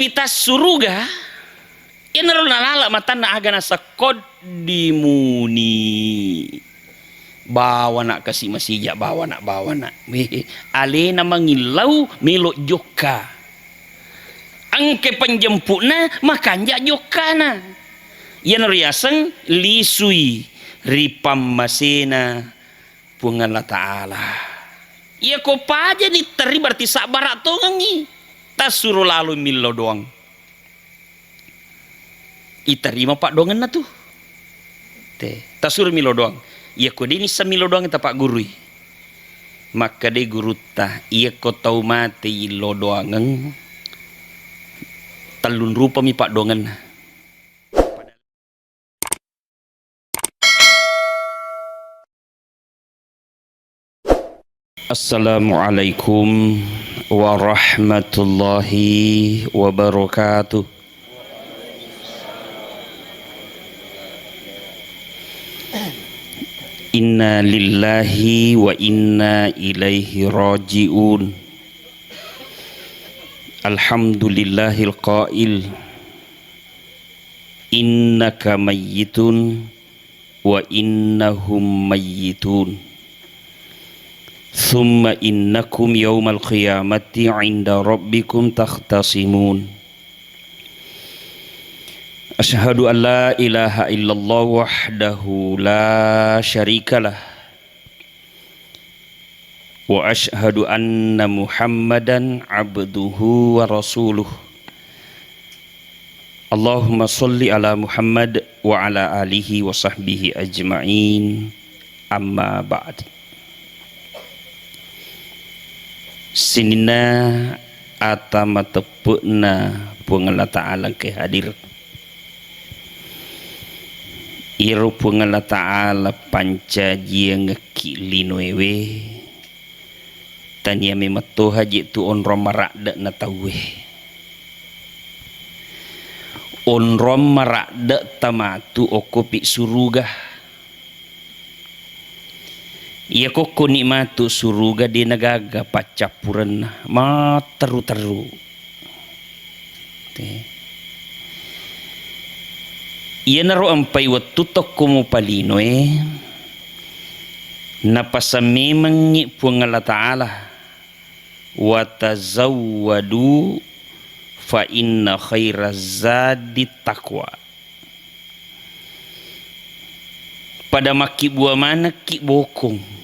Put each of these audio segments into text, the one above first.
pitas suruga ya nalala matana aga nasa dimuni bawa nak kasih masija bawa nak ale na mangilaw melo joka angke penjemputna makanja jokana yan riasang lisui ripam masena pungala ta'ala ya ko paja diteri berarti sabarak to ngangi tas suruh lalu milo doang iterima pak dongan na tuh tas suruh milo doang iya ko dini samilo doang kita pak guru maka de guru tah iya ko tau mati lo doangan talun rupa mi pak dongan. Assalamualaikum warahmatullahi wabarakatuh. Inna lillahi wa inna ilaihi raji'un. Alhamdulillahil qail innaka mayyitun wa innahum mayyitun thumma innakum yawmal qiyamati 'inda rabbikum takhtasimun. Asyhadu an la ilaha illallah wahdahu la syarikalah wa asyhadu anna Muhammadan abduhu wa rasuluh. Allahumma sholli ala Muhammad wa ala alihi wa sahbihi ajma'in. Amma ba'd. Sinina atama tepukna pungala ta'ala ke hadir iru pungala ta'ala panca jia ngeki linuewe tanya mematu haji tu onrom marakda na tawe onrom marakda tamatu okopi surugah iya koko nikmatu suruga di nagaga pacapuran ma teru-teru iya naro ampai waktu tokomu palino napasami mangi pungala ta'ala wa tazawwadu fa inna khairaz zadi taqwa. Pada maki buah mana ki bokong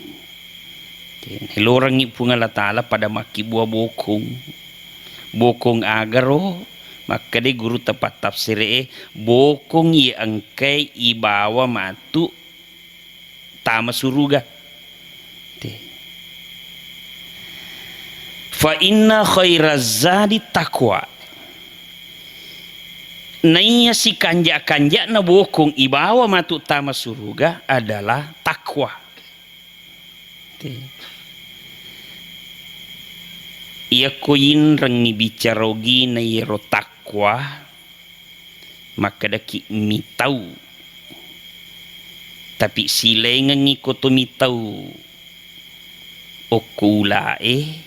lorang ni pungala ta'ala pada maki buah bokong agaro maka de guru tepat tafsir bokong i angkai ibawa matu tama suruga fa inna khairaz zadi taqwa. Naiya si kanja na bokong ibawa matu tama suruga adalah takwa. Ia koin rangi bicarogi na yero takwa maka daki mitau tapi silengan ngikoto mitau okulae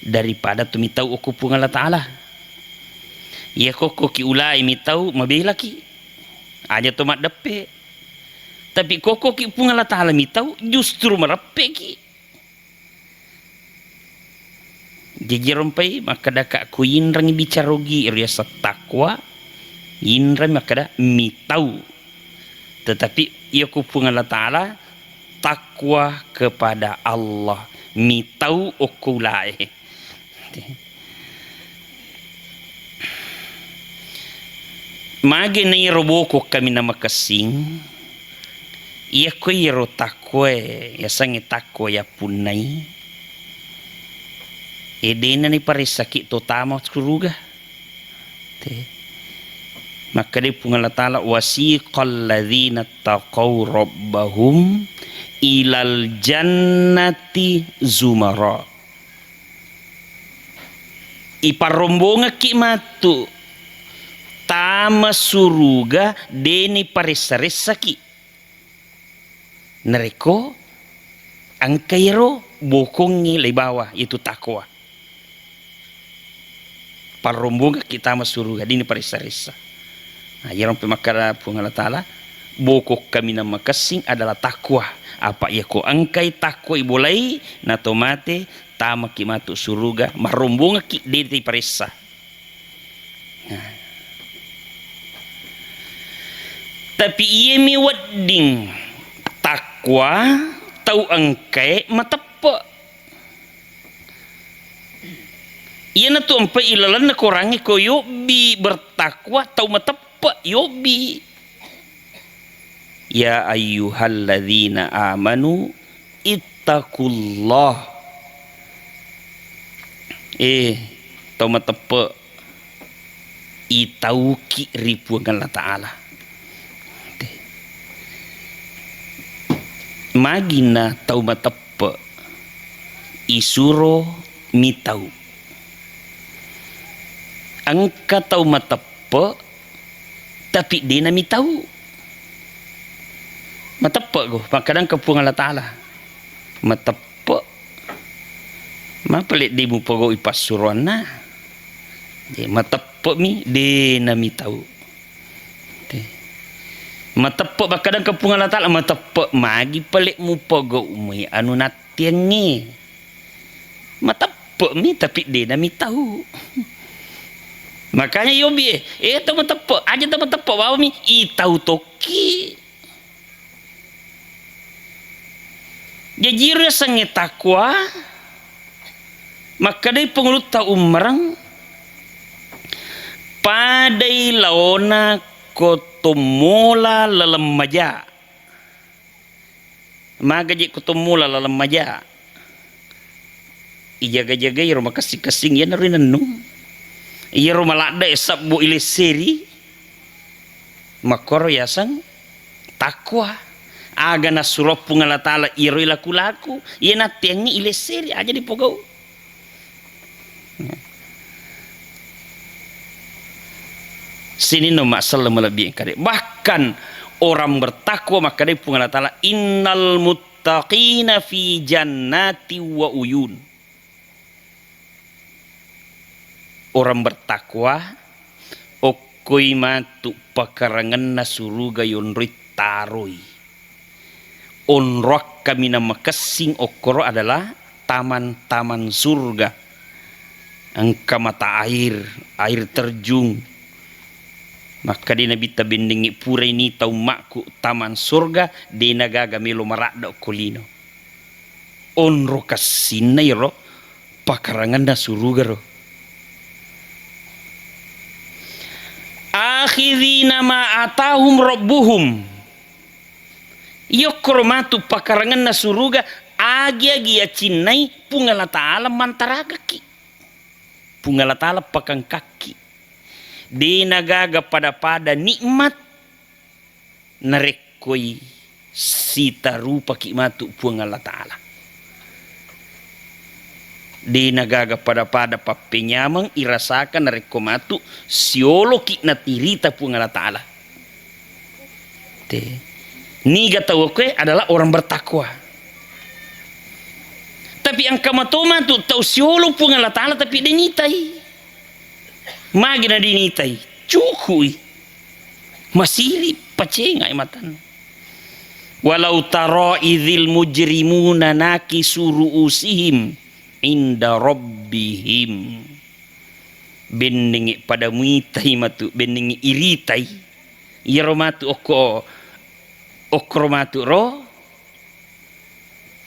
daripada tu mitau oku pungala ta'ala. Ya koko ki ulai mitau mabela ki aja tomat depe tapi koko ki pungala ta'ala mitau justru merape ki jejerompai maka daka ku inrang bicarogi riasa takwa inrang maka da mitau tetapi ia ku pungala ta'ala takwa kepada Allah mitau okulai mage na iroboko kami na makasing iya ko iro takwe ya sangi takwe ya punay edena ni parisaki to tama suruga maka di pungala ta'ala wasiqal ladzina taqaw rabbahum ilal jannati zumara iparombonga ki matu tama suruga deni parisaki nareko ang kairo bokong ni bawah itu takwa Parumbunga kita masuruga dini parisa-risa. Nah, yang pemakara punga Allah Ta'ala, bokok kami nama kasing adalah takwa. Apa ya ko angkai takwa ibolai na tomate tama ki matu suruga marumbunga ki dini parisa. Nah. Tapi iya mi wedding takwa tau angkai matapa. Iya na tu ampai ilalan na korangi ko yobi bertakwa tau matapa yobi. Ya ayyuhalladzina amanu ittaqullah. Tau matapa itau ki ripuan Allah Ta'ala. Magina tau matapa isuro mitau. Angka tau matapa tapi dia nami tahu matapa go makadang kapung Allah Ta'ala matapa mapalit di mo pago ipasuruan na di matapa mi dia nami tahu matapa makadang kapung Allah Ta'ala matapa magi palit mo pago umay anu natiangi matapa mi tapi dia nami tahu. Makanya yobi teman tepo aja teman tepo bawa mi itau toki jajir sange takwa maka dari pengulut ta umrang padai laona kotomola lalemaja magaji kotomola lalemaja ijaga-jaga ya rumah kasing-kasing ya narinanung. Iya rumah lada esap bu ilisiri makor yasang takwa aga na surop pungala Ta'ala iro ilaku-laku iya na tiangi ilisiri aja di pogau. Sini no masalah melebihi kade bahkan orang bertakwa maka dari pungala Ta'ala innal muttaqina fi jannati wa uyun. Orang bertakwa okoi matu pakarangan na suruga yon ritaroi onrok kami nama kesing okoro adalah taman-taman surga angka mata air terjun maka di nabi tabindingi pura ini tau makku taman surga di nagaga melo marakda kolino onro kasina yoro pakarangan na suruga ro akhirina ma atahum rabbuhum yokromatu pakarangan na suruga agi-agi cinai pungala Ta'ala mantaraga ki pungala Ta'ala pakang kaki di nagaga pada nikmat narekoi sita rupa ki matu pungala Ta'ala di nagaga pada papenyamang irasakan na rekomatu siolo ki natirita pungala Ta'ala. Ni gataw ko adalah orang bertakwa. Tapi ang kamatoma tu tau siolo pungala Ta'ala tapi dinitay. Magi na dinitay. Cukuy. Masili pacengay matan. Walau tara idzil mujrimuna nakisu ru'usihim inda rabbihim beningi pada muitai matu beningi iritai yaromatu okromatu ro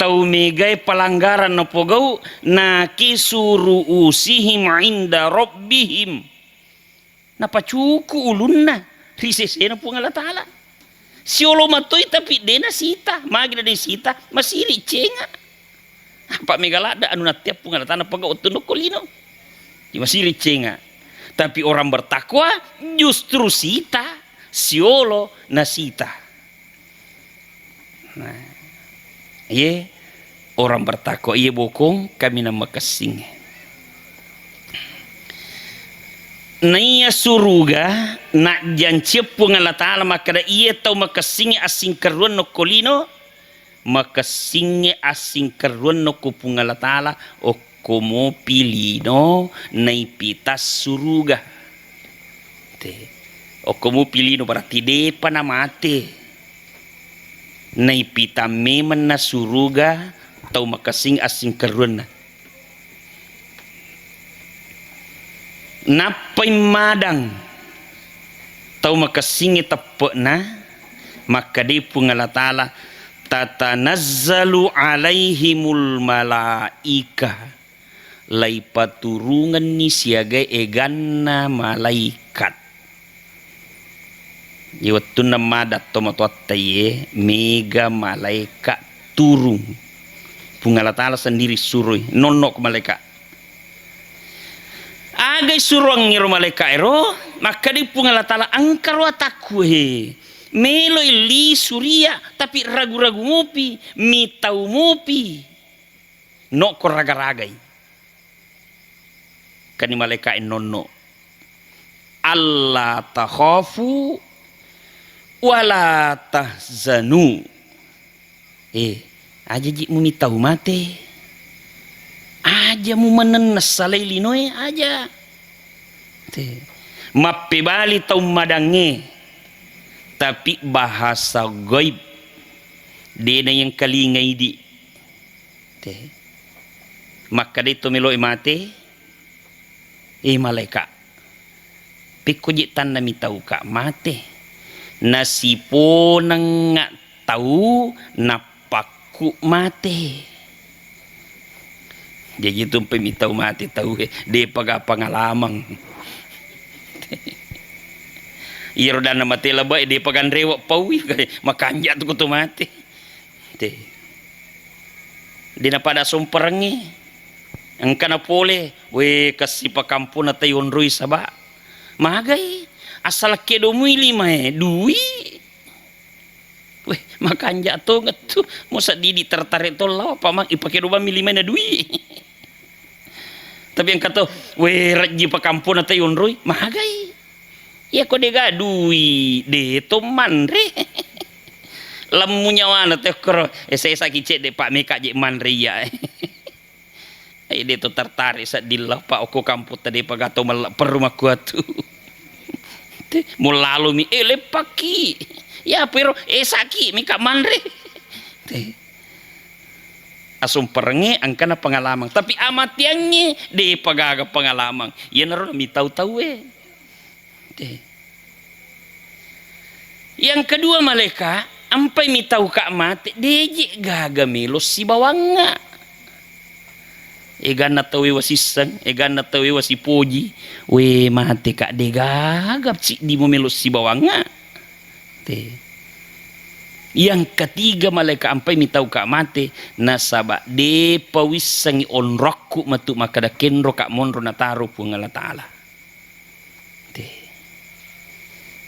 tau megai pelanggaran no pogau nakisuru usihim inda rabbihim napa cuku ulunna risesena pungala Ta'ala siolo matoi tapi dena sita magina de sita masiri cenga apa megalada anu natiap pungala Ta'ala paga utunuk kolino masih ricenga tapi orang bertakwa justru sita siolo nasita nah ye orang bertakwa ye bokong kami nama kesing naya suruga nak jancep pungala Ta'ala maka da iye tau makasing asing keruan no kolino maka singe asing keruan no kupungala Ta'ala o komo pilino nai pitas suruga te o komo pilino berarti depa na mate nai pita memen na suruga tau makasing asing kerun napai madang tau makasing tepe na maka di pungala ta'ala tatanazzalu alaihimul malaika lai paturungan ni siaga eganna malaikat yawatun namada tomatotaye mega malaikat turung pungala ta'ala sendiri suruh nonok malaikat agay suruang ngiro malaikat ero maka di pungala ta'ala angkaro ataku meloy li surya tapi ragu-ragu ngopi mitau ngopi no ko raga-ragay kani malaikat nonno alla takhafu wala tahzanu aja ji mu mitau mate aja mu menenes salai linoy aja mappe bali tau madange tapi bahasa gaib dia yang kalingai di maka dito melo mate malaikat pikujit tan nami tahu kak mate nasipo nang ngak tahu napaku mate jadi tu pemitau mate tahu dia paga pengalaman iro dan mati lebay di pagan rewak pawi makanya tu kutu mati di na pada sumperengi angka na pole we kasi pakampun na tayon rui saba magay asal kedo mo lima dui we makanya tu ngatu musa didi tertarik to law pamang ipakedo ba milima na dui tapi yang kata we raji pakampun na tayon rui magay ya kok dia gadui de toman re lamunya wana teh kro saya sakit cek de pak meka je man ria dia tu tertarik saat dilah pak oko kamput tadi pagato perumah kuatu mulalu mi lepaki ya pero saki meka man re asum perenge angkana pengalaman tapi amat yangnya de pagaga pengalaman ya naron mi tahu-tahu yang kedua malaikat ampai mi tahu kak mati deje gaga melos si bawanga egana tawi wasisang egana tawi wasipoji we mati kak de gagap si di mo melos si bawanga yang ketiga malaikat ampai mi tahu kak mati nasaba de pawisangi onrokku matu makada kenro kak monro nataru pungala ta'ala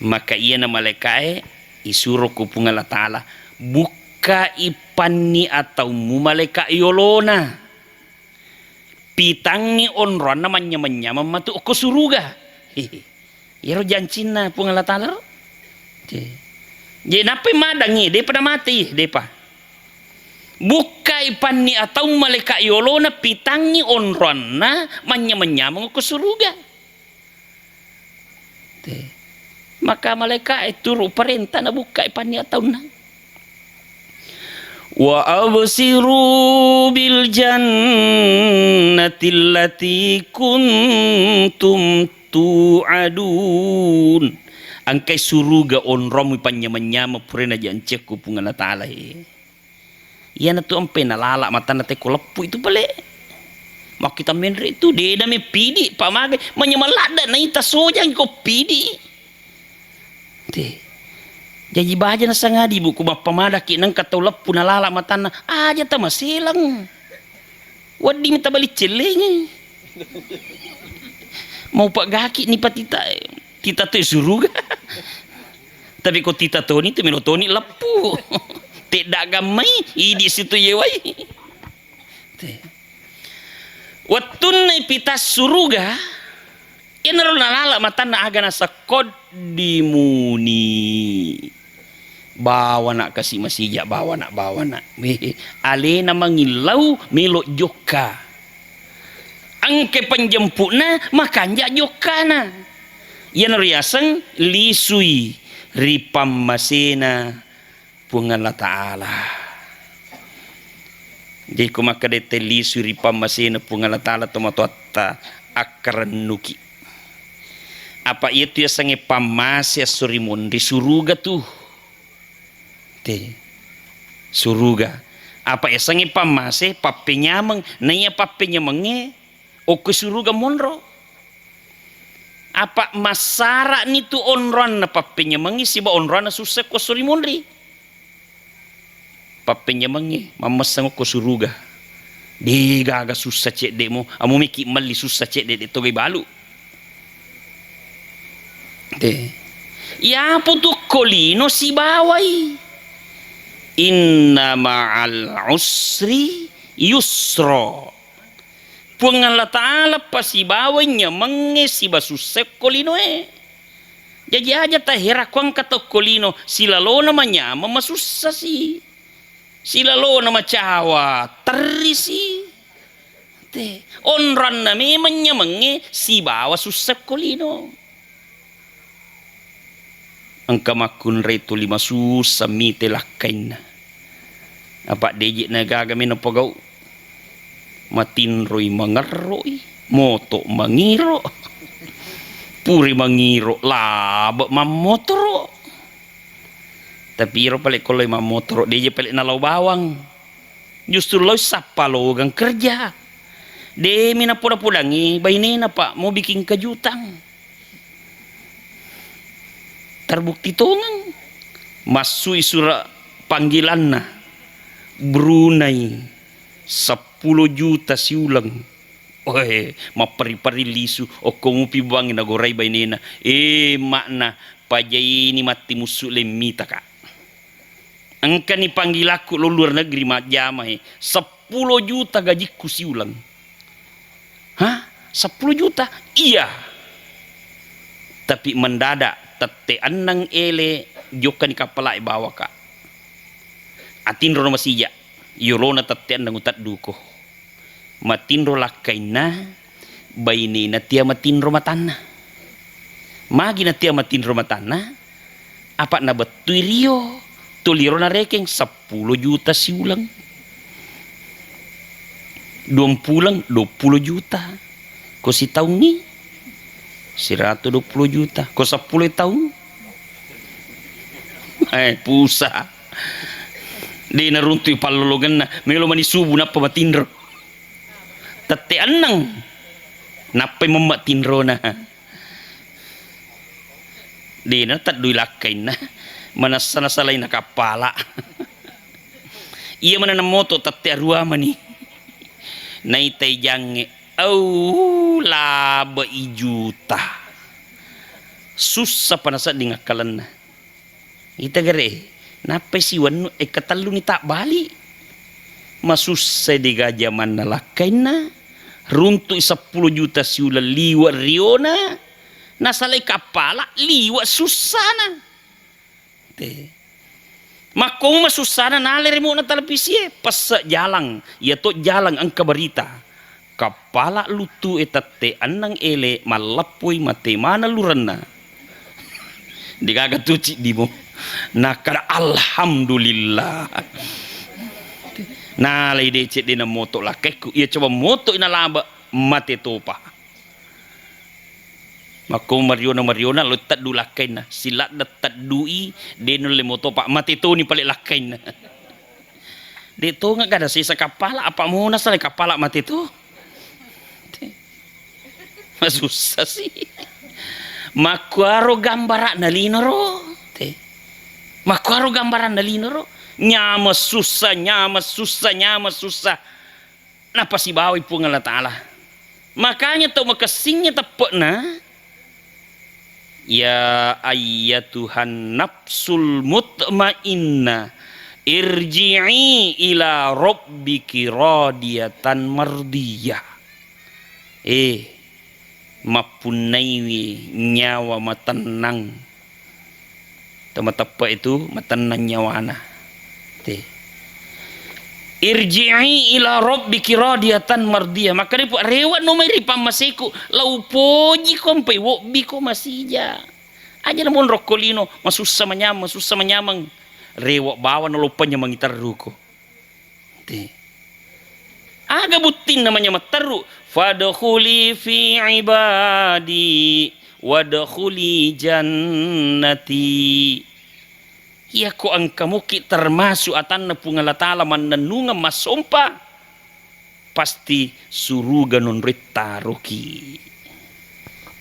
maka ia na malaikat isuro ku pungala ta'ala buka ipani atau mu malaikat yolona pitangi onron namanya menyama matu ko suruga iro jancina pungala ta'ala jadi napa madangi dia pada mati depa buka ipani atau malaikat yolona pitangi onron na menyama ko suruga maka malaikat itu perintah na buka ipani atau na wa absiru bil jannati allati kuntum tu'adun angkai suruga onrom ipanya-nyama purena jancek ku pungana ta'ala iya na tu ampe na lala mata na teko lepu itu balik mak kita menre itu dia dami pidi pamagay manyamalada na ita sojang ko pidi jadi baja na sangadi buku bapa madaki nang katau lepu na lala matana aja ta masilang wadi minta balik celeng mau pak gaki ni patita tita tu suruga tapi ko tita toni tu melotoni lepu tidak gamai idi situ yewai watun nai pitas suruga inarul nalala matana agana sakod dimuni bawa nak kasih masijak bawa nak ale na mangilau melo joka angke panjemputna makanja jokana yan riasang lisui ripam masena pungan Allah Ta'ala. Jadi kumaka dete lisui ripam masena pungan Allah Ta'ala tomatotta akarannuki. Apa itu ya sange pamasya surimun di suruga tuh. Te suruga. Apa ya sange pamase papenyamang nanya papenyamangnya o kesuruga monro. Apa masara ni tu onran na papenyamangi siba onran na susah ko surimunri. Papenyamangi mamasang ko suruga. Di gaga susah cek demo amu miki mali susah cek de to balu. Ya putuk kolino si bawai. Inna ma'al usri yusra. Pungan Allah Ta'ala pasi bawanya mengesi basusek kolino Jadi aja tahira kuang kata kolino silalo namanya mamasusah si. Silalo nama cawa terisi. Onran na memangnya menge si bawa susek kolino. Angka makun retu lima susah mite lakain. Apa dejik nagaga mino pagau. Matinroy mangarroy. Moto mangiro. Puri mangiro. Laba mamotoro. Tapi iro palik kalau mamotoro. Dejik palik nalau bawang. Justru lo sapa lo gang kerja. Demi na pulang-pulangi. Bayi na pak mau bikin kejutan. Terbukti tongang masui surat panggilanna Brunei 10 juta siulang. Mapari-pari lisu o komu pibangin nagoray bay nena makna pajay ni mati musuh lemita ka angka ni panggilaku lo luar negeri majamai 10 juta gajiku siulang. 10 juta iya tapi mendadak tete anang ele jokan kapala bawa ka atinro masija yorona tete anang utat duko matinro lakaina baini na tia matinro matana magi na tia matinro matana apa na betui rio tuliro na rekeng 10 juta siulang 20 juta ko si tahun ni 120 juta. Kau 10 tahun? Pusa. Di naruntu palologan na. Melo mani subu na pamatindro. Tate anang. Napay mamatindro na. Di na tadui lakay na. Manasanasalay na kapala. Iya mana na moto tate arua mani. Naitay jange. Laba ijuta susah panasa di ngakalan na ita gare napay siwan katalo ni tak bali masusay di gajaman na lakay na runto 10 juta siula liwa riona nasalay kapala liwa susana makong masusana nalir mo na talapisi pas jalang yato jalang ang kabarita kapala lutu etate anang ele malapoy mate mana luranna digagatuci dimo nakara alhamdulillah nalay decet dina moto lakeku ia coba moto ina laba mate topa mako mariona lo taddu lakaina silat da taddui deno le moto pak mate to ni pale lakaina de to nga kada sisa kapala apa mo na sa kapala mate to susah sih makuaro gambaran na linoro makuaro gambaran na linoro nyama susah napa si bawi pungan Allah Ta'ala makanya tau makasingnya tepuk na ya ayyatuhan nafsul mutmainna irji'i ila rabbiki radiyatan mardiyah mapunaiwi nyawa matenang temat apa itu matenang nyawana irji'i ila rabbiki radiyatan mardiyah. Maka dia rewat no mai pamasiku lau poji kompai wobi ko masija aja namun rokolino masusah menyamang rewat bawa no lupanya mangitaru ko te aga butin namanya mataru fadkhuli fi ibadi wadkhuli jannati. Ya ko ang kamuki termasuk atan na pungala ta'ala mananunga masompa pasti suruga non ritaruki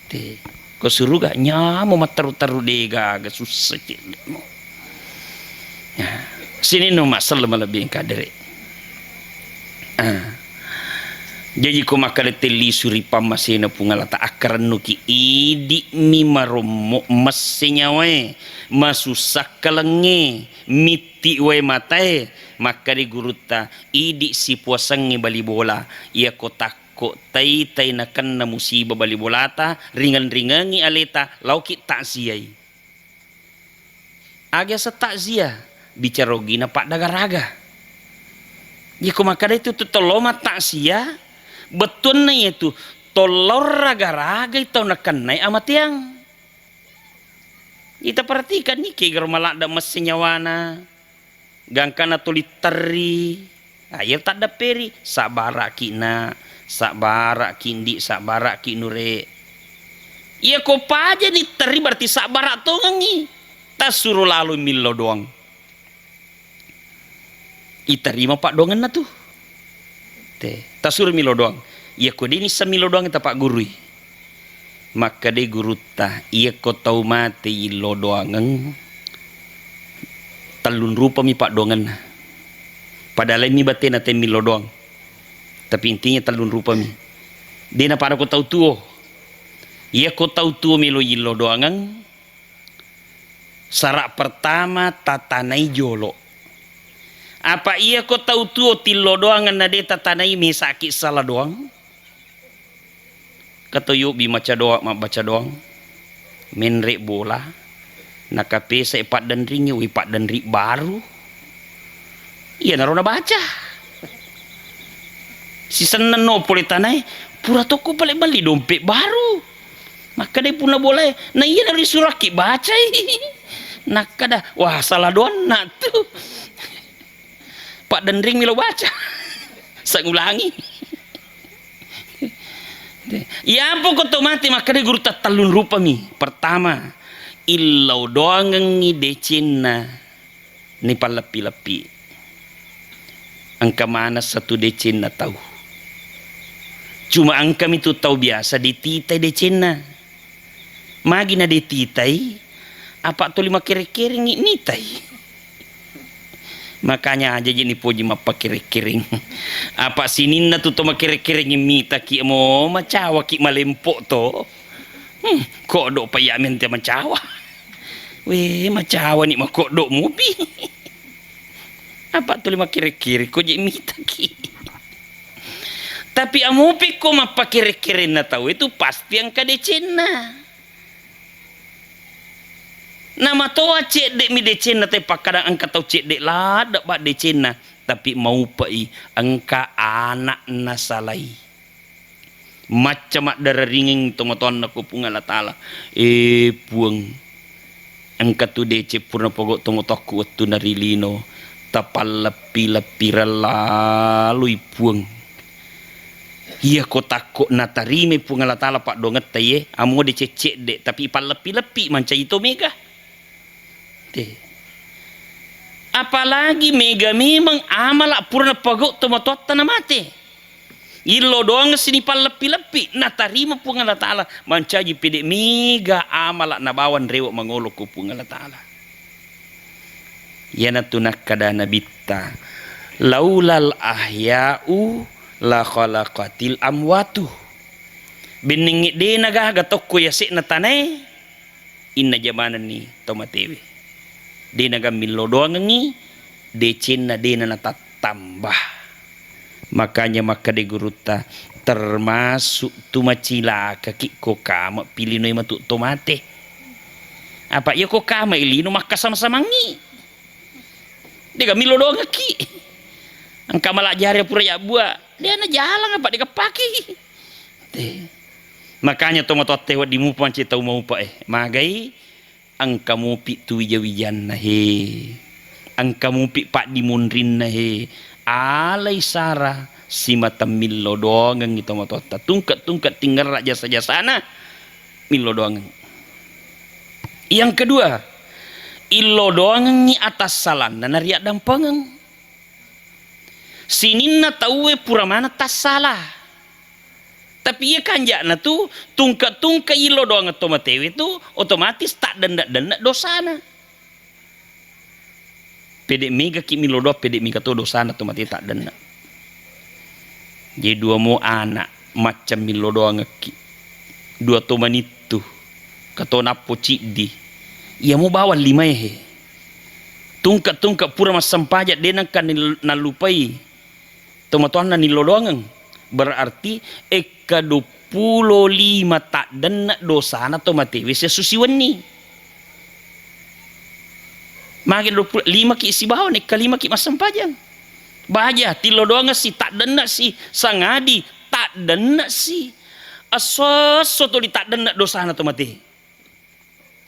te ko suruga nyamo mataru-taru dega ga susah mo ya sini no masalah malabing kadere jadi ko makaleteli suri pamasena pungalata akaran nuki idi mi maromo masenyawe masusak kalenge miti we matae maka di guruta idi si puasangi bali bola ia ko takko tai nakan na musibah bali bolata ringan-ringangi aleta lauki taksiyai aga sa takziah bicara gina pak dagaraga ya ko maka itu toloma takziah betul na itu tolor raga-raga itu nakanay amat yang kita perhatikan nih kayak malak da mesenyawana gangkana tulit teri air tak ada peri sabara kina sabara kindi sabara kinure iya kok aja nih teri berarti sabara tuh ngangi tak suruh lalu milo doang iterima pak dongan na tuh tak suruh milo doang iya ko dini sa milo doang ita pak gurui maka de guru ta iya ko tau mati ilo doangan talun rupa mi pak dongan padahal mi bate na te milo doang tapi intinya talun rupa mi dina para ko tau tuo iya ko tau tuo milo ilo doangan sarak pertama tatanai jolo apa iya ko tau tuo tilo doangan na de tatanai mi sakit salah doang katoyo bi maca doa ma baca doang menrek bola nakape sa ipat dan ring ipat dan ring baru iya narona baca si senen no politanai pura toko balik bali dompet baru maka dia puna boleh nah iya dari suraki baca nakada wah salah doang nak tuh pak dan ring milo baca saya ngulangi ya apa kau mati maka dia guru tak talun rupa mi pertama ilau doang ngi decina ni palapi-lapi angka mana satu decina tahu cuma angka itu tahu biasa dititai decina magi na dititai apa tu lima kiri-kiri nitai makanya aja jadi puji mapa kiri-kiring apa sinin na tuh ma kiri-kiring mita ki mo macawa ki malempok to kok dok payamin te macawa we macawa ni makok dok mubi apa tuh lima kiri-kiri kok jadi mita ki tapi amupi ko mapa kiri-kiring na tahu itu pasti yang kadecena nama toa cek dek mi decena te pakadang angka tau cek dek lah dak bak decena tapi mau pai angka anak nasalai macam ada ringing tomaton aku pungala taala puang angka tu dece purna pogok tomotoku tu narilino tapal lepi lalu puang iya ko takut natarime pungala taala pak donget taye amu dicecek dek tapi pal lepi manca itu mega apalagi mega memang amalak purna pagok tomatota na mate ilo doang sini pal lepi na tarima pungala taala mancaji pede mega amalak na bawan rewok mangolo ku pungala taala yana tunak kadana bitta laulal ahya'u la khalaqatil amwatu beningi de naga gatokko yasik na tanay inna jamanan ni tomatewe de naga milo doang ngi decen na de na tambah makanya maka de guruta termasuk tumacila kaki ko kama pilino matu tomate apa ya ko kama ilino maka sama-sama ngi de ga milo doang ki Angka malah jari pura ya buat dia na jalan apa dia kepaki. Makanya tomato tewat di mupa cita mau pa magai angka mupi tu wijawijan na angka mupi pak di mundrin na alai sara si mata milo doang ng tomato tungkat tinggal raja saja sana milo doang. Yang kedua ilo doang ni atas salan dan nariak dampangang sinin na tahu pura mana tas salah. Tapi ia kanjak na tu tungka ilo doang tomatewe tu otomatis tak denda dosana. Pedek mega ki milo doang pedek mega tu dosana otomatis tak denda. Jadi dua mau anak macam milo doang ki. Dua toman itu kata napo di. Ia mau bawa 5 Tungka pura mas sampajak denang kan nalupai. Tomatuan na nilo doang. Berarti eka 25 tak dena dosana tomatewis ya susiwan ni. Makin 25 ki isi bawa eka 5 ki masam pajang. Baja tilo doang si tak dena si sangadi tak dena si asos soto di tak dena dosana tomate.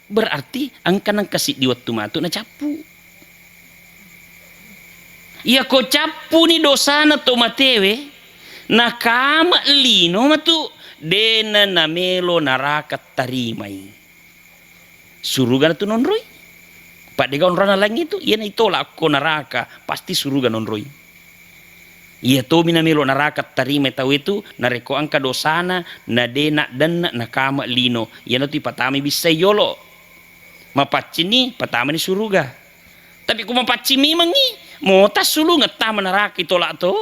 Berarti angka kasih di waktu matu na capu. Ya ko capu ni dosana tomatewe. Nakama lino matu dena namelo naraka tarimai suruga tu nonroi pak dega onrana lagi itu ia itolak ko naraka pasti suruga nonroi ia to minamelo naraka tarimai tahu itu nareko angka dosana na dena dan nakama lino ia nanti patami bisa yolo mapacini patama ni suruga tapi kuma pacimi mangi motas sulu ngetama naraka itolak to.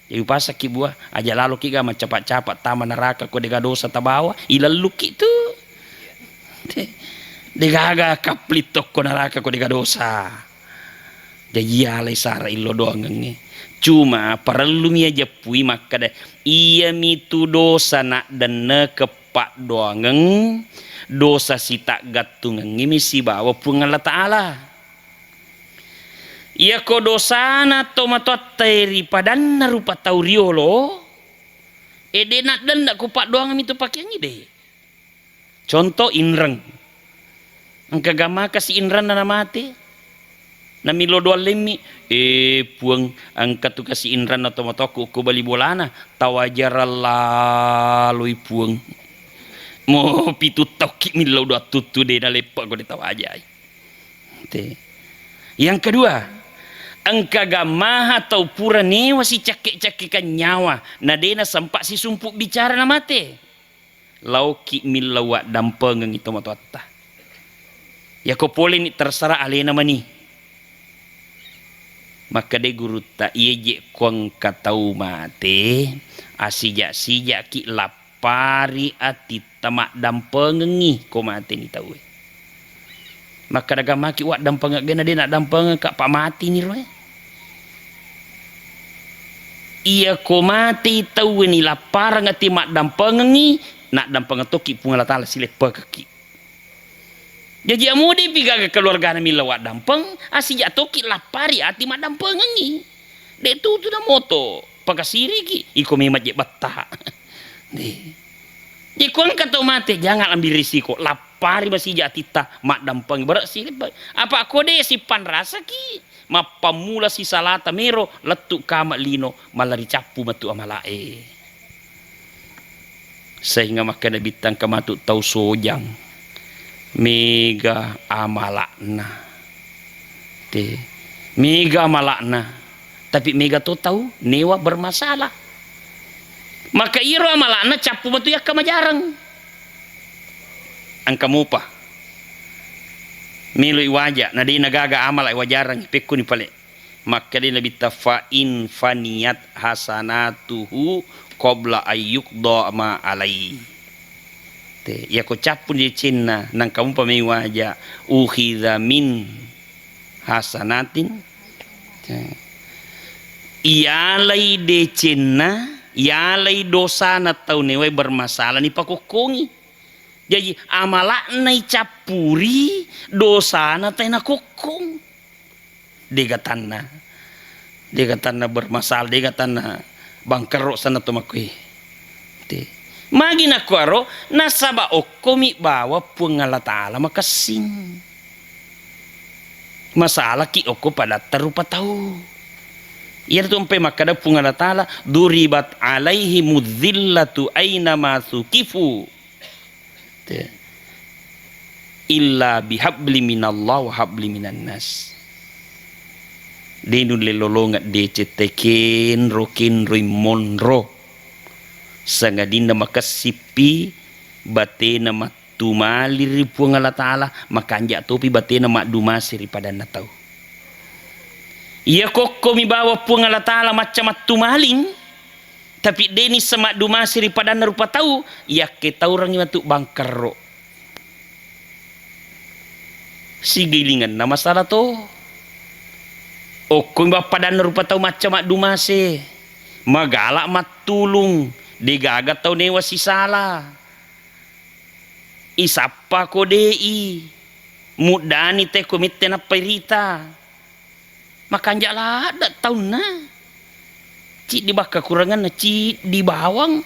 Jadi pas ki buah aja lalu ki gama capat-capat taman neraka ko dega dosa tabawa ilalu ki tu. Dega kaplitok ko neraka ko dega dosa. Jadi alai sara illo doang ngi. Cuma perlu mi aja pui maka deh iya mitu dosa nak dan ne kepak doang dosa si tak gatung ngi misi bawa pungan Ta'ala. Ia ko dosana tomatot teri padan rupa tauriolo ede nak dan nak kupak doang itu pakai ide. Contoh inrang angka gama kasih inran na mati na milo doa lemi puang angka tu kasih inran na tomatoku ko bali bolana tawajar lalu puang mo pitu toki milo doa tutu de na lepak ko ditawajai. Yang kedua angka gamah atau pura newa si cakik-cakikan nyawa nadena sempat si sumpuk bicara na mate lauki milawak dampengang itu matuatta ya ko pole ni terserah alena mani maka de guru ta iye kuang katau mate asijak ki lapari ati tamak dampengengi ko mate ni tahu maka daga maki wak dampeng gena dia nak dampeng kak pak mati ni roe ia ko mati tahu ni lapar ngati mak dampeng ni nak dampeng toki pungal tala sile pekaki jadi amudi piga ke keluarga na mila wak dampeng asija toki lapari ati mak dampeng ni de tu na moto pakasiri ki iko memat je batta di kon kata mati jangan ambil risiko lapari masih jatita mak dampang berasi apa kode si pan rasa ki mapamula si salata mero letuk kama lino malari capu matu amalae sehingga makanya bitang kamatu tau sojang mega amalakna mega amalakna tapi mega tu tahu newa bermasalah maka iro amalana capu batu ya kama jarang angka mupa milui wajah nadi nagaga amal ay wajarang pekku ni pale maka dia lebih tafain faniyat hasanatuhu qabla ayyuk do ma alai te ya ko capu di cinna nang kamu pamei wajah ukhidha min hasanatin iyalai de cinna yalai dosa na tau newai bermasalah ni pakukungi jadi amalak nai capuri dosa na tay na kukung degatanna dia kata na bermasalah, dia kata na bangkero sana to makui te magi na kuaro nasaba okomi bawa pungala taala makasing masalah ki oko pada terupa tahu ia tu umpe makada pungala taala duribat alaihi mudzillatu aina masukifu te illa bihabli minallah wa habli minan nas denun lelolongat de cetekin rokin rimonro sangadina makasipi batena matumalir pungala taala makanja topi batena mak dumasiri pada natau ia kokko mi bawa pungala taala macam matumaling tapi deni semak dumasiri pada narupa tahu ia kita orang yang tu bangkero si gilingan na masalah to okon ba pada narupa tahu macam mak dumase magalak matulung digagat tau newa si salah isapa ko dei mudani te komite na perita makanja lah ada tau na ci di baka kurangan na ci di bawang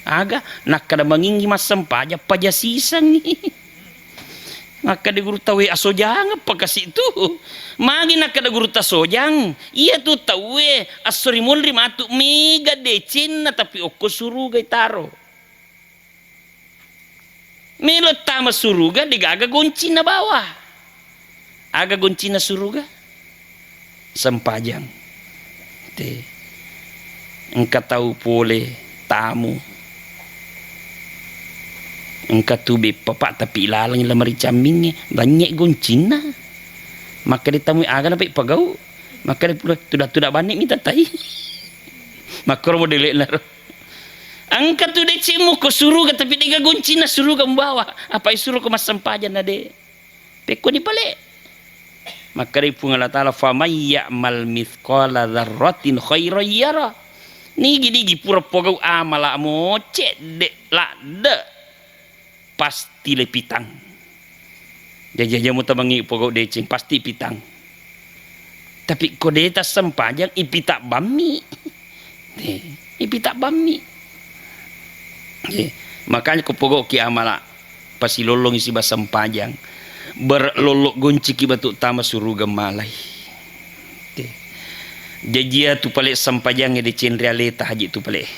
aga nak kada manginggi masam paja sisang ni maka di guru tahu asojang apa kasih itu magi nak kada guru tasojang iya tu tahu asori mulri matu mega decin tapi oko suruga itaro melo tama suruga digaga gonci na bawah aga gonci na suruga sempajang te engkau tahu pole tamu engkau tu be papak tapi lalang la maricaming banyak goncina maka ditamui aga napai pagau maka dia tudak banik minta tai maka mo delek na angkat tu decimu ko suruh tapi diga goncina suruh ka membawa apa suruh ko masampajan na de peko di pale maka di pungala taala fa may ya'mal mithqala dzarratin khairan yara ni gidi pura pogau amala mo cedek la de pasti le pitang jajajamu tabangi pokok decing pasti pitang tapi kodeta sempajang ipita bami ipita bami makanya ko pokok ki amala pasti lolong isi basa sempajang berlolok gonci ki batu tama suruga malai jajia tu pale sempajang de cin realita haji tu pale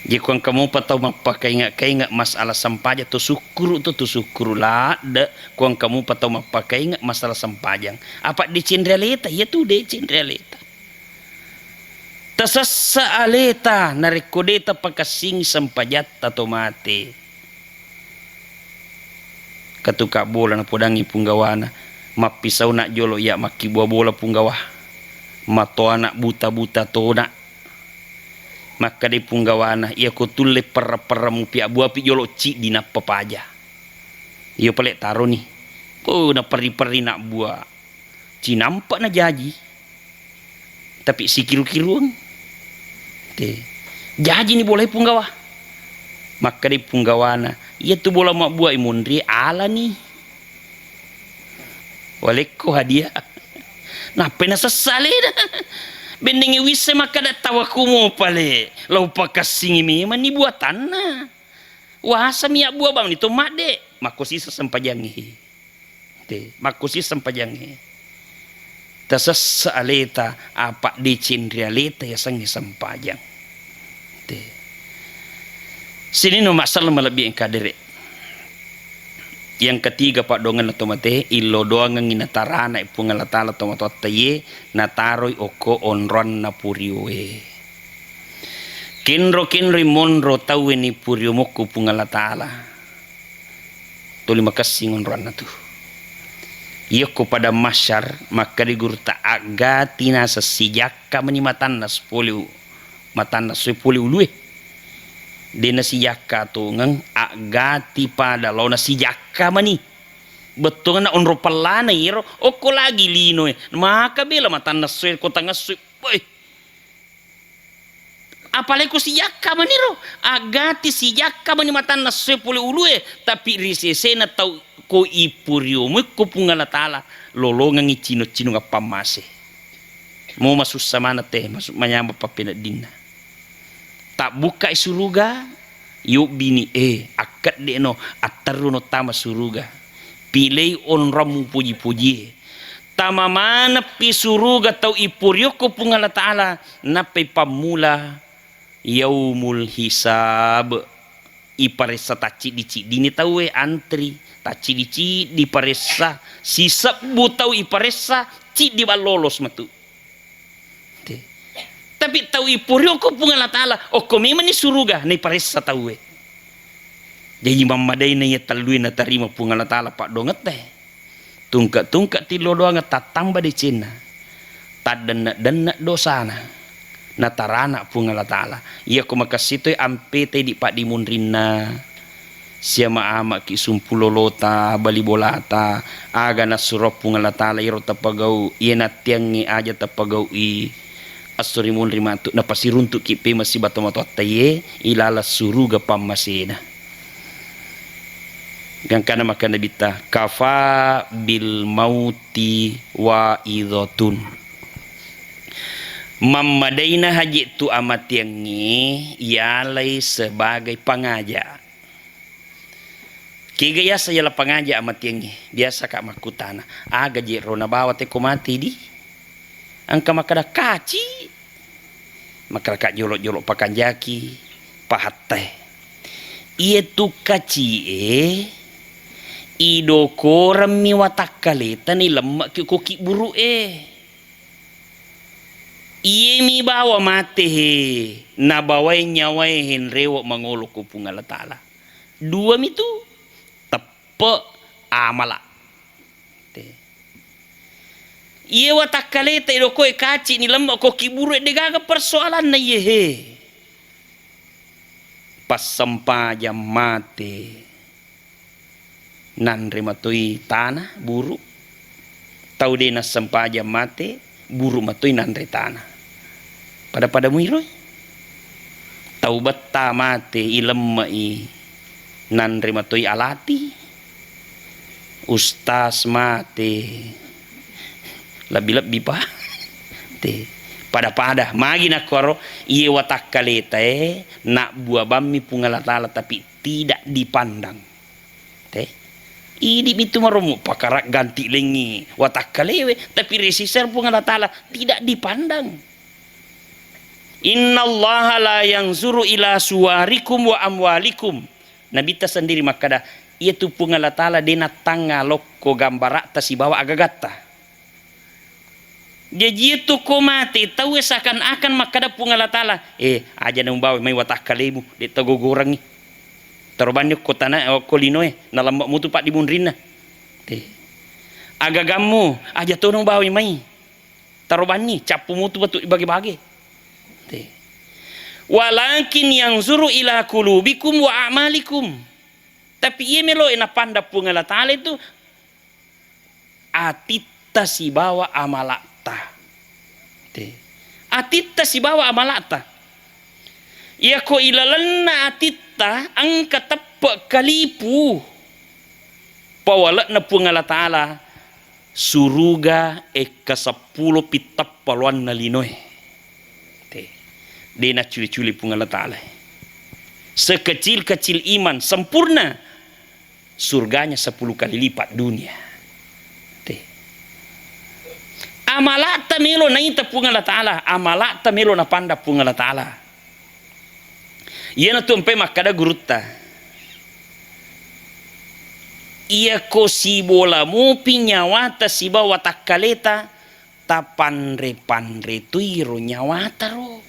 jika kamu patau mapakai ingat masalah sampaja tu syukur lah de kuang kamu patau mapakai ingat masalah sampajang apa di cin realita ya tu de cin realita tasassa aleta narekodeta pakasing sampajat atau mati katuka bola na podangi punggawana mapisau nak jolo ya maki buah bola punggawah mato anak buta to nak maka di punggawana ia ko tulle permu pia buah pi jolo ci dina papaja ia pelek taro ni ko na peri nak buah ci nampak na jaji tapi si kiru-kiruang te jaji ni boleh punggawa maka di punggawana ia tu bola mak buah imundri ala ni waleko hadiah nah pena sesale bendingi wise maka da tawakumu pale lau pakasing mi mani buat tanah wasa mi buah bang itu made makosi sesempajangi te makosi sempajangi tasassaleta apa dicin realita ya sang sempajang te sini no masalah melebih kadere yang ketiga pak dongan atau mate ilo doang ngina tarana ipungala tala tomato taye nataroi oko onron na puriwe kinro monro tawe ni purio moko pungala tala tuli makasing onron na tu yoko pada masyar maka digurta agati na sa sijaka manimatan na 10 matan na 10 ulue di nasi jaka tu ngang agati pada lo nasi jaka mani betul na onro pelana iro oko lagi lino maka bela matan nasi ko tanga boy apalagi ko si jaka mani ro agati si jaka mani matan nasi pule ulue tapi risese na tau ko ipurio mo ko pungala tala lolongang cino ngapamase Mau masuk sama teh, masuk menyamba papina dina. Tak buka suruga, yuk bini akad de no ataru no tama suruga. Pilih on ramu puji-puji. Tama mana pi suruga tau ipuryo ko pung Allah Ta'ala. Nape pamula yaumul hisab. Iparesa taci dici dini tau antri. Taci dici di paresa. Sisap bu tau iparesa. Ci di balolos matu. Tapi tahu ipuryo ko pung Allah Ta'ala. O memang ni suruga ni paresa tahu Jadi mamadai na ya talui na tarima pung Allah Ta'ala pak donget teh. Tungkat ti lo doang tatamba di Cina. Tadana dosana. Na tarana pung Allah Ta'ala. Iya ko makasitoy ampe te di pak dimunrina. Siama ama ki sumpulolota bali bolata. Aga na surop pung Allah Ta'ala iro tapagau. Iya na tiangi aja tapagau Asuri mun rimatu na pasiruntuk kipe masih batomato taye ilala suruga pamasena. Yang kana makan nabita kafa bil mauti wa idotun. Mamadaina haji tu amat yang ni ialai sebagai pengaja. Kigaya saya la pengaja amat yang ni biasa kak makutana. Aga je rona bawa te ko mati di. Angka makada kaci makada kak jolok-jolok pakan jaki pahatai ia tu kaci ido ko remi watak kaleta ni lemak ki koki buru ia mi bawa mate na bawai nyawai hen rewok mangolok ko pung Allah Ta'ala dua mi tu tepe amala Iya watak kaleta ido koe kaci ni lembak ko kiburu degaga persoalan na ye pas sempaja mate nan rematoi tanah buru tau de na sempaja mate buru matoi nan re tanah pada muiro tau betta mate ilemai nan rematoi alati ustaz mate lebih pa te pada magi nak koro iye watak kaleta nak buah bami pung Allah Ta'ala tapi tidak dipandang te ini itu maromu pakarak ganti lengi watak kalewe tapi resisir pung Allah Ta'ala tidak dipandang. Innallaha la yanzuru ila suwarikum wa amwalikum. Nabi ta sendiri makada itu pung Allah Ta'ala dena tanga lokko gambar ta si bawa agagata. Jadi itu ko mati tahu seakan-akan makada pung Allah Ta'ala aja nang bawa mai watak kalemu de tagogorang ni terbanyak ko tanah ko linoe na lambak mutu pak dimunrina te agagamu aja to nang bawa mai tarobani capu mutu batu bagi-bagi te walakin yang zuru ila qulubikum wa a'malikum tapi ia melo ena panda pung Allah Ta'ala itu atita si bawa amalak atita si bawa amalata ya ko ilalanna atita angka tepak kalipu pawala na pung Allah Ta'ala suruga eka 10 pitap paluan na linoy de na culi-culi pung Allah Ta'ala sekecil-kecil iman sempurna surganya 10 kali lipat dunia amalata melo na ita pung Allah Ta'ala amalata melo na panda pung Allah Ta'ala iya na tumpe makada guruta iya ko si bola mo pinyawata si bawa takaleta ta panre tuiro nyawata ro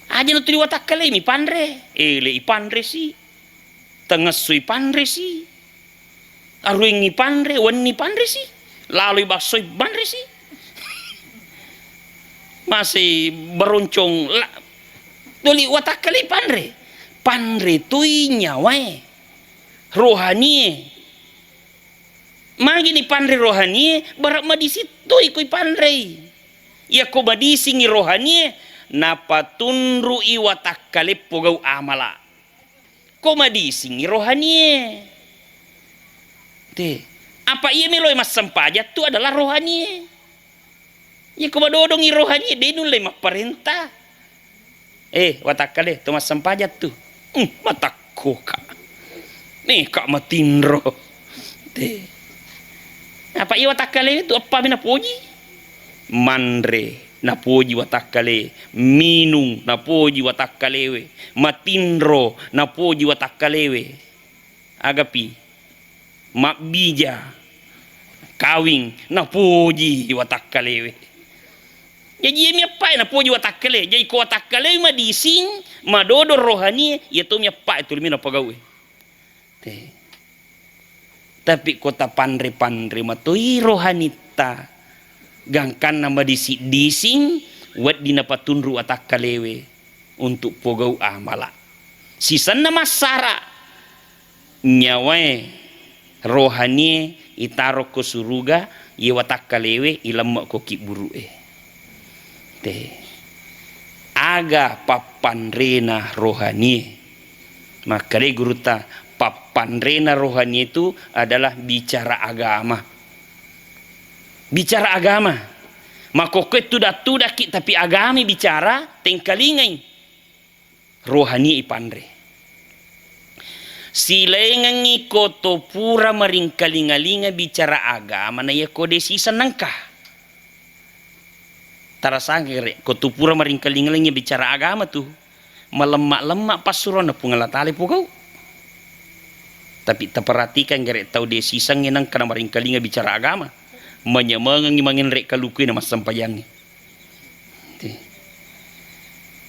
aja na tuli watak kale mi panre le ipandre si tengesui panre si aruingi panre wani panre si lalu basoy bandre sih masih beroncong doli watak kali panre tui nyawai rohani magi ni panre rohani barak madisi tui kui panre ya ko badisi ngi rohani napa tunru i watak kali pogau amala ko madisi ngi rohani te apa ia meloi mas sempaja itu adalah rohani Ya ko madodong rohani dinulay maparenta. Watakale tumas sampajat tu. Matakko ka. Nih kak matinro. Apa iya watakale itu apa minapuji? Mandre napuji watakale, minung napuji watakalewe, matinro napuji watakalewe. Agapi mabija kawing napuji watakalewe. Jadi mi apa na puji watakale. Jadi ko watakale madising madodor rohani ya tu mi apa itu mi na pagawe. Tapi kota pandre matui rohanita gangkan nama dising wad dina patunru watakalewe untuk pogau amala. Sisan nama sara nyawae rohani itaro ko suruga ye watakalewe ilamak ko kiburu aga papanrena rohani. Maka guru ta papanrena rohani itu adalah bicara agama. Bicara agama. Maka itu tudak tapi agama bicara tengkalingai rohani ipandre. Silengangi koto pura maringkalingalinga bicara agama na ya kode sisa nangkah. Tarasangere kotupura maringkalingalingnya bicara agama tuh melemak-lemak pasuron na pungalatali pugau. Tapi terperhatikan gere tahu dia sisangnya nang kana maringkalinga bicara agama menyemangangi mangin rek kalukui nama sampayangnya.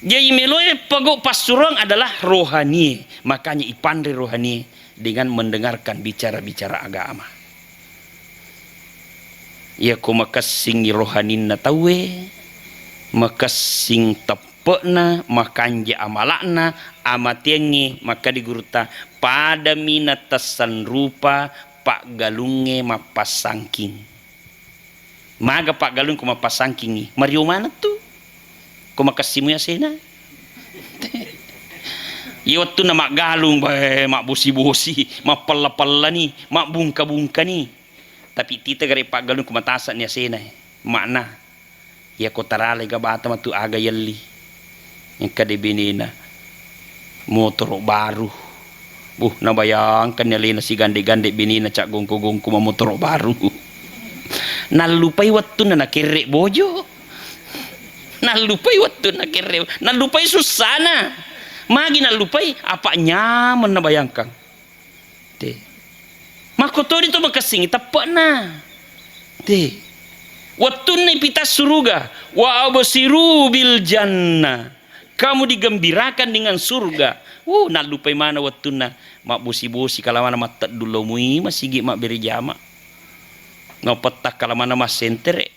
Jadi meloe pagau pasuron adalah rohani, makanya ipandre rohani dengan mendengarkan bicara-bicara agama. Ya ko makasing rohanin na tawe, makasing tepekna, makanja amalakna, amatiangi maka diguruta pada minatasan rupa pak galunge mapasangking. Maga pak galung ko mapasangking Mario mana tuh? Ko makasimu ya sena. Iya waktu na mak galung mak bosi-bosi, mak palla-palla ni, mak bungka-bungka ni. Tapi tita gare pak galung kumatasan niya sena makna ya ko tarale ga bata matu aga yalli yang kadebinina motor baru nabayangkan niya lena si gande-gande binina cak gongko-gongko motor baru nalupay wattu na nakirre bojo nalupay wattu nakirre nalupay susana magi nalupay apa nyaman nabayangkan makoto dito makasing tapak na. Waktu ni pita suruga wa absiru bil jannah. Kamu digembirakan dengan surga. Nalupay mana waktu na mak bosi-bosi kalamana matat dulu mui masigi mak beri jama. Ngopetak kalamana mas sentere.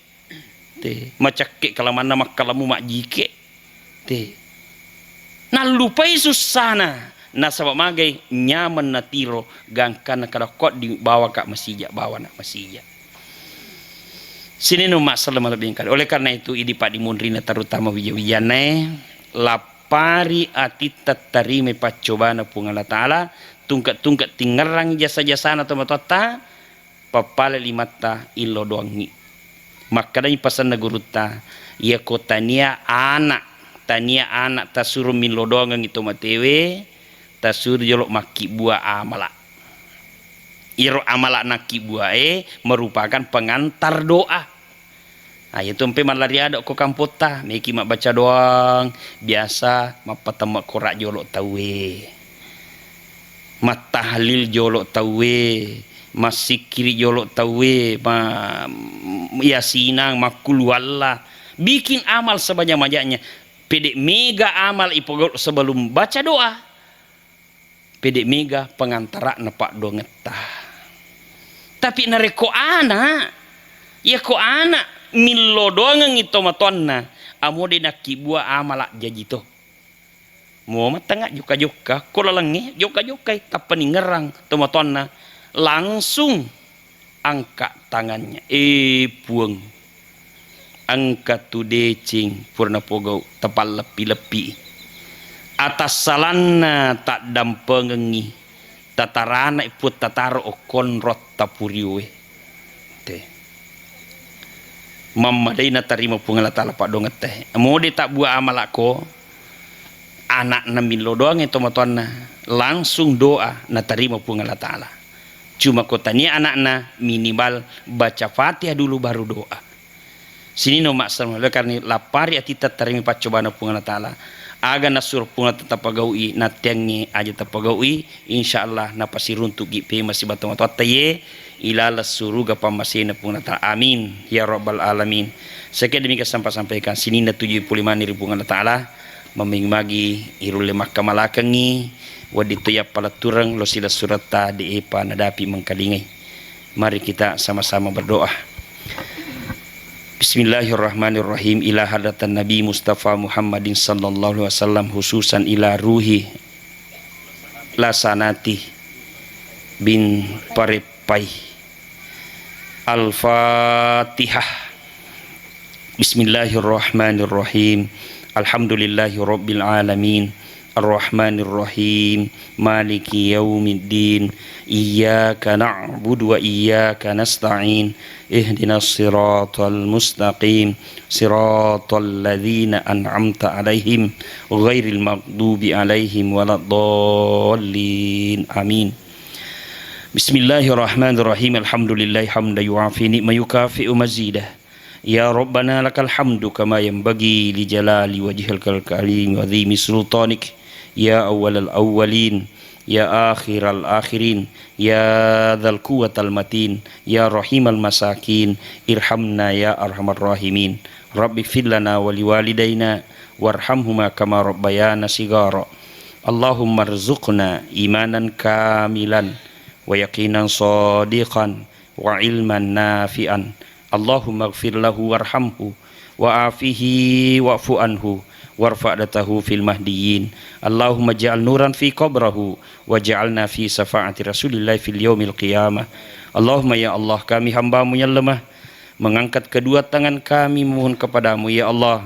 Macake kalamana mak kalamu mak jike. Nalupay susana. Nasabak magai nyaman na tiro gangkan kada kot dibawa kak masija bawa nak masija. Sini no masalah lebih kali. Oleh karena itu idi pak dimundrina terutama wijawijane lapari ati tatarime pacobana pungala taala tungkat tingerang jasa-jasana tomatota papale limata ilo doangi. Maka dari pasan naguruta ya kotania anak tasuru min lodongang itu matewe tasur jolok maki buah amala. Iro amala naki buah merupakan pengantar doa. Ayo tumpe malaria ada ko kampota, meki mak baca doang biasa mapatama korak jolok tawe. Mat tahlil jolok tawe, masikiri jolok tawe, yasinang makul wallah. Bikin amal sebanyak-banyaknya. Pedek mega amal ipogol sebelum baca doa. Pedek mega pengantara nepak dongetah. Tapi nareko anak, ya ko anak milo doang ngito matonna, amode naki buah amalak jajito. Mau matengah joka-joka, kola lengi joka-joka kapan ngerang tomatonna langsung angkat tangannya, buang, angkat tu decing purna pogau tepal lepi-lepi. Atas salana tak dampengengi tatarana iput tataro okon rot tapuriwe mamadai na tarima pungala tala pak donget teh mau dia tak buat amal ako anak na milo doang itu matuan na langsung doa na tarima pungala tala cuma kotanya anak na minimal baca Fatihah dulu baru doa sini no mak sama karena lapar ya kita tarima pacobana pungala tala aga nasur pungala tetap pagaui na tiangnya aja tetap pagaui insyaallah na pasti runtuk gipe masih batang matuan taye ilala suruga pamasina pungala amin ya rabbal alamin. Sekian demikian sampaikan sini na 75 ni pungala taala memingmagi irule makamalakangi wadito ya pala turang lo sila surata di epa nadapi mengkalingai. Mari kita sama-sama berdoa. Bismillahirrahmanirrahim. Ila hadatan Nabi Mustafa Muhammadin sallallahu alaihi wasallam khususan ila ruhi lasanati bin Parepai. Al-Fatihah. Bismillahirrahmanirrahim. Alhamdulillahi rabbil alamin. Ar-Rahmanirrahim. Maliki yaumiddin. Iyyaka na'budu wa iyyaka nasta'in. Ihdinas siratal mustaqim. Siratal ladzina an'amta 'alaihim ghairil maghdubi 'alaihim waladdallin. Amin. Bismillahirrahmanirrahim. Alhamdulillahi hamda yu'afi ni'ma yukafi'u mazidah. Ya Rabbana lakal hamdu kama yanbaghi li jalali wajhikal karim wa dhimi sultanik. Ya awwalal awwalin, ya akhiral akhirin, ya dzal quwwatal matin, ya rahimal masakin, irhamna ya arhamar rahimin. Rabbi fir lana wa liwalidayna warhamhuma kama rabbayana shigara. Allahumma rzuqna imanan kamilan wa yaqinan sadiqan wa ilman nafi'an. Allahumma ighfir lahu warhamhu wa afihi wa'fu anhu warfa'datahu fil mahdiyin. Allahumma ja'al nuran fi qabrahu wa ja'alna fi safa'ati Rasulillah fil yaumil qiyamah. Allahumma ya Allah, kami hamba-Mu yang lemah mengangkat kedua tangan kami memohon kepadamu ya Allah.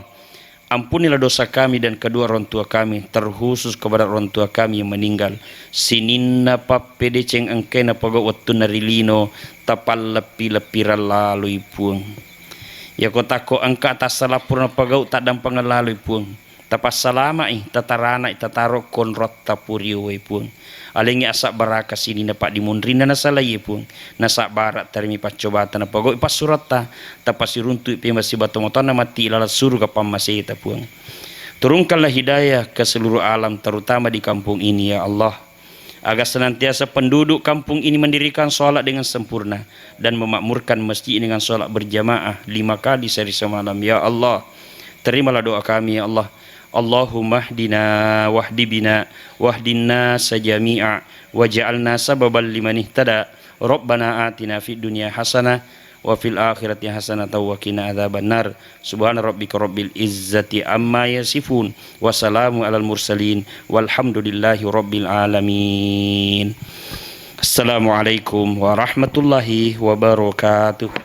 Ampunilah dosa kami dan kedua orang tua kami, terkhusus kepada orang tua kami yang meninggal. Sininna pappede ceng engkena pagau wattu narilino tapal lepi-lepi lalu puang. Ya kotako angka atas salah purna pagau tak dampang lalu puang. Tapas salama tatarana tataro konrot tapurio puang. Alengi asak baraka sini na pak dimundrina na salay pun nasak barat tarimi pacobatan na pagoi pas surata tapasi runtu pi masih batu-batu na mati lalat surga pamasita pun. Turunkanlah hidayah ke seluruh alam terutama di kampung ini ya Allah, agar senantiasa penduduk kampung ini mendirikan sholat dengan sempurna dan memakmurkan masjid dengan sholat berjamaah 5 kali sehari semalam ya Allah. Terimalah doa kami ya Allah. Allahumma hdina wahdi bina wahdinna sajami'a waj'alna sababan liman ihtada. Rabbana atina fid dunya hasanah wa fil akhirati hasanah wa qina adzabannar. Subhana rabbika rabbil izzati amma yasifun wa salamun alal mursalin walhamdulillahi rabbil alamin. Assalamualaikum warahmatullahi wabarakatuh.